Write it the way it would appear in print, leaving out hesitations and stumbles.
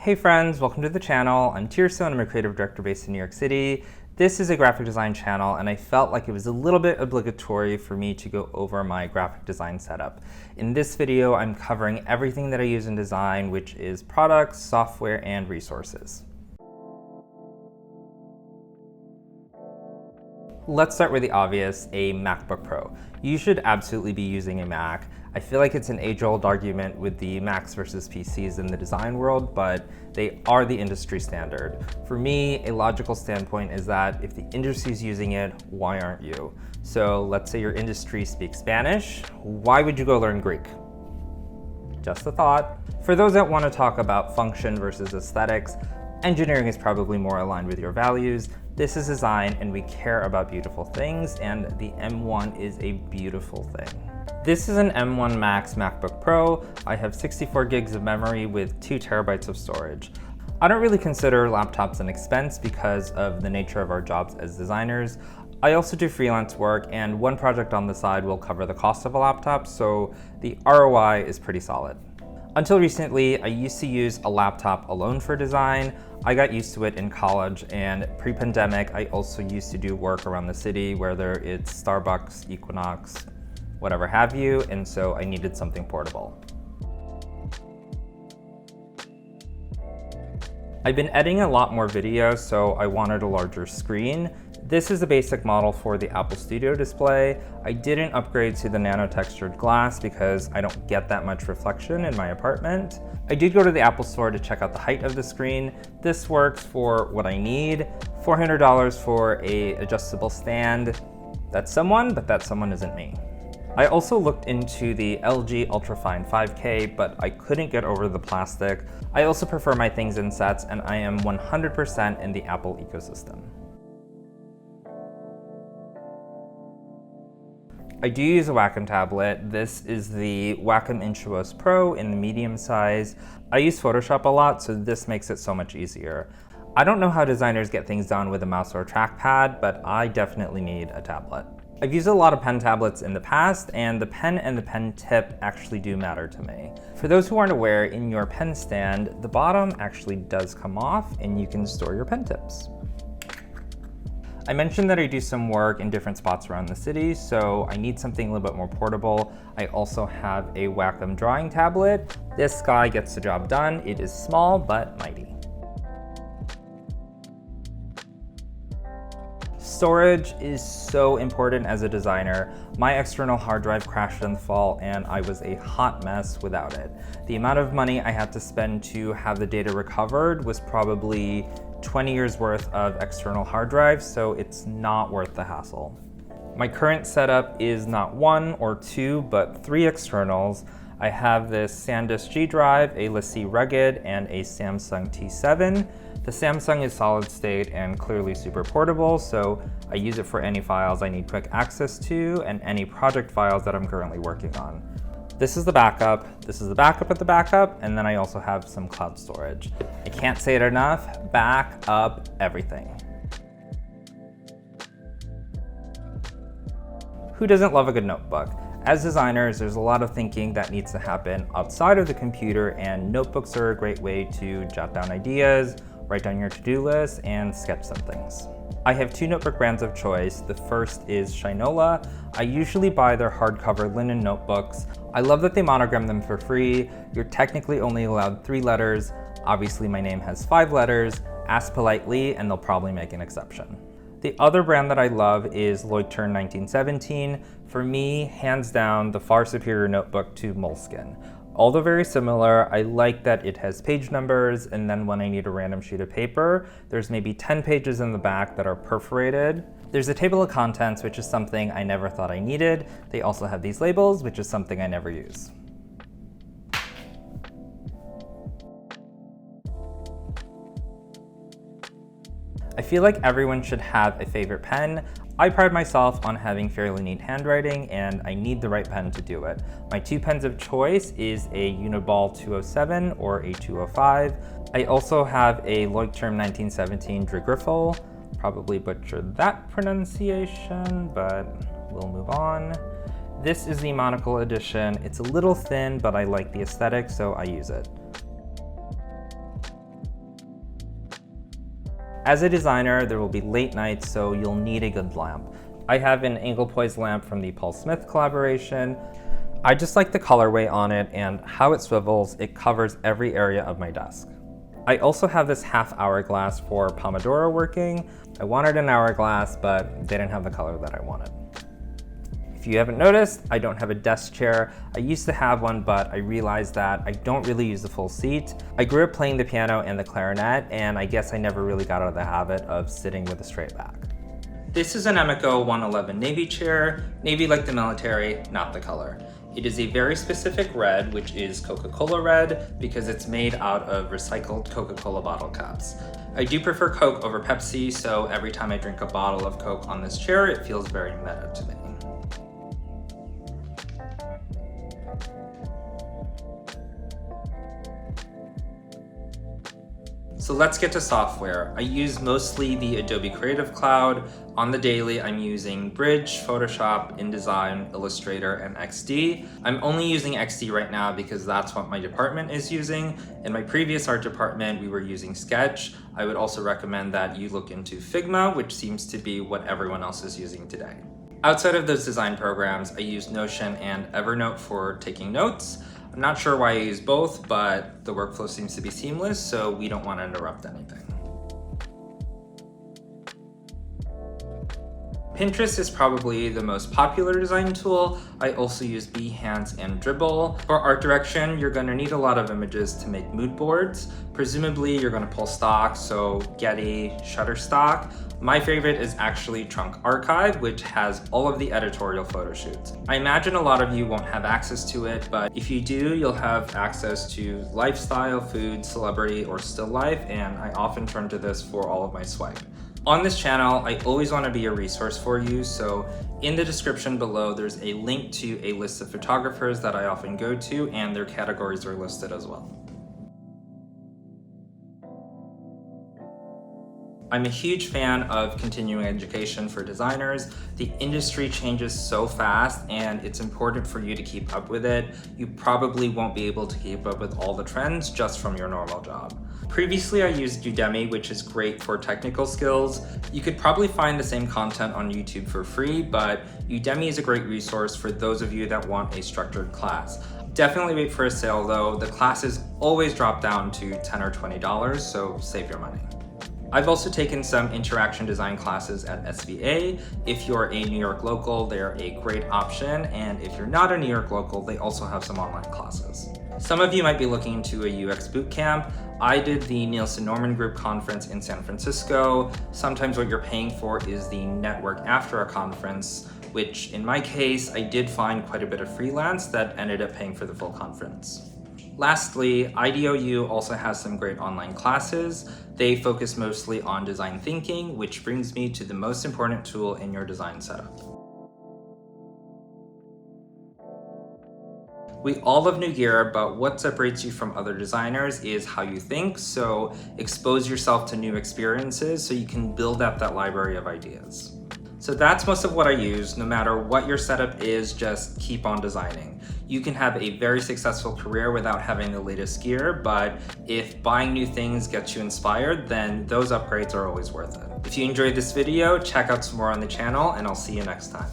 Hey friends, welcome to the channel. I'm Tirso and I'm a creative director based in New York City. This is a graphic design channel and I felt like it was a little bit obligatory for me to go over my graphic design setup. In this video, I'm covering everything that I use in design, which is products, software, and resources. Let's start with the obvious, a MacBook Pro. You should absolutely be using a Mac. I feel like it's an age-old argument with the Macs versus PCs in the design world, but they are the industry standard. For me, a logical standpoint is that if the industry's using it, why aren't you? So let's say your industry speaks Spanish, why would you go learn Greek? Just a thought. For those that want to talk about function versus aesthetics, engineering is probably more aligned with your values. This is design and we care about beautiful things, and the M1 is a beautiful thing. This is an M1 Max MacBook Pro. I have 64 gigs of memory with 2 terabytes of storage. I don't really consider laptops an expense because of the nature of our jobs as designers. I also do freelance work and one project on the side will cover the cost of a laptop, so the ROI is pretty solid. Until recently, I used to use a laptop alone for design. I got used to it in college, and pre-pandemic, I also used to do work around the city, whether it's Starbucks, Equinox, whatever have you, and so I needed something portable. I've been editing a lot more video, so I wanted a larger screen. This is a basic model for the Apple Studio display. I didn't upgrade to the nano textured glass because I don't get that much reflection in my apartment. I did go to the Apple Store to check out the height of the screen. This works for what I need. $400 for an adjustable stand. That's someone, but that someone isn't me. I also looked into the LG Ultrafine 5K, but I couldn't get over the plastic. I also prefer my things in sets, and I am 100% in the Apple ecosystem. I do use a Wacom tablet. This is the Wacom Intuos Pro in the medium size. I use Photoshop a lot, so this makes it so much easier. I don't know how designers get things done with a mouse or a trackpad, but I definitely need a tablet. I've used a lot of pen tablets in the past, and the pen and the pen tip actually do matter to me. For those who aren't aware, in your pen stand, the bottom actually does come off and you can store your pen tips. I mentioned that I do some work in different spots around the city, so I need something a little bit more portable. I also have a Wacom drawing tablet. This guy gets the job done. It is small, but mighty. Storage is so important as a designer. My external hard drive crashed in the fall and I was a hot mess without it. The amount of money I had to spend to have the data recovered was probably 20 years worth of external hard drives, so it's not worth the hassle. My current setup is not 1 or 2, but 3 externals. I have this SanDisk G drive, a LaCie Rugged, and a Samsung T7. The Samsung is solid state and clearly super portable, so I use it for any files I need quick access to and any project files that I'm currently working on. This is the backup, this is the backup of the backup, and then I also have some cloud storage. I can't say it enough, back up everything. Who doesn't love a good notebook? As designers, there's a lot of thinking that needs to happen outside of the computer, and notebooks are a great way to jot down ideas, write down your to-do list, and sketch some things. I have 2 notebook brands of choice. The first is Shinola. I usually buy their hardcover linen notebooks. I love that they monogram them for free. You're technically only allowed 3 letters. Obviously my name has 5 letters. Ask politely and they'll probably make an exception. The other brand that I love is Leuchtturm 1917. For me, hands down, the far superior notebook to Moleskine. Although very similar, I like that it has page numbers, and then when I need a random sheet of paper, there's maybe 10 pages in the back that are perforated. There's a table of contents, which is something I never thought I needed. They also have these labels, which is something I never use. I feel like everyone should have a favorite pen. I pride myself on having fairly neat handwriting, and I need the right pen to do it. My 2 pens of choice is a Uniball 207 or a 205. I also have a Leuchtturm 1917 De Griffel. Probably butchered that pronunciation, but we'll move on. This is the Monocle edition. It's a little thin, but I like the aesthetic, so I use it. As a designer, there will be late nights, so you'll need a good lamp. I have an angle poise lamp from the Paul Smith collaboration. I just like the colorway on it and how it swivels. It covers every area of my desk. I also have this half hourglass for Pomodoro working. I wanted an hourglass, but they didn't have the color that I wanted. If you haven't noticed, I don't have a desk chair. I used to have one, but I realized that I don't really use the full seat. I grew up playing the piano and the clarinet, and I guess I never really got out of the habit of sitting with a straight back. This is an Emeco 111 Navy chair. Navy like the military, not the color. It is a very specific red, which is Coca-Cola red, because it's made out of recycled Coca-Cola bottle caps. I do prefer Coke over Pepsi, so every time I drink a bottle of Coke on this chair, it feels very meta to me. So let's get to software. I use mostly the Adobe Creative Cloud. On the daily, I'm using Bridge, Photoshop, InDesign, Illustrator, and XD. I'm only using XD right now because that's what my department is using. In my previous art department, we were using Sketch. I would also recommend that you look into Figma, which seems to be what everyone else is using today. Outside of those design programs, I use Notion and Evernote for taking notes. I'm not sure why I use both, but the workflow seems to be seamless, so we don't want to interrupt anything. Pinterest is probably the most popular design tool. I also use Behance and Dribbble. For art direction, you're going to need a lot of images to make mood boards. Presumably, you're going to pull stock, so Getty, Shutterstock. My favorite is actually Trunk Archive, which has all of the editorial photo shoots. I imagine a lot of you won't have access to it, but if you do, you'll have access to lifestyle, food, celebrity, or still life, and I often turn to this for all of my swipe. On this channel, I always want to be a resource for you, so in the description below, there's a link to a list of photographers that I often go to, and their categories are listed as well. I'm a huge fan of continuing education for designers. The industry changes so fast and it's important for you to keep up with it. You probably won't be able to keep up with all the trends just from your normal job. Previously, I used Udemy, which is great for technical skills. You could probably find the same content on YouTube for free, but Udemy is a great resource for those of you that want a structured class. Definitely wait for a sale though. The classes always drop down to $10 or $20, so save your money. I've also taken some interaction design classes at SVA. If you're a New York local, they're a great option. And if you're not a New York local, they also have some online classes. Some of you might be looking to a UX bootcamp. I did the Nielsen Norman Group conference in San Francisco. Sometimes what you're paying for is the network after a conference, which in my case, I did find quite a bit of freelance that ended up paying for the full conference. Lastly, IDOU also has some great online classes. They focus mostly on design thinking, which brings me to the most important tool in your design setup. We all love new gear, but what separates you from other designers is how you think, so expose yourself to new experiences so you can build up that library of ideas. So that's most of what I use. No matter what your setup is, just keep on designing. You can have a very successful career without having the latest gear, but if buying new things gets you inspired, then those upgrades are always worth it. If you enjoyed this video, check out some more on the channel, and I'll see you next time.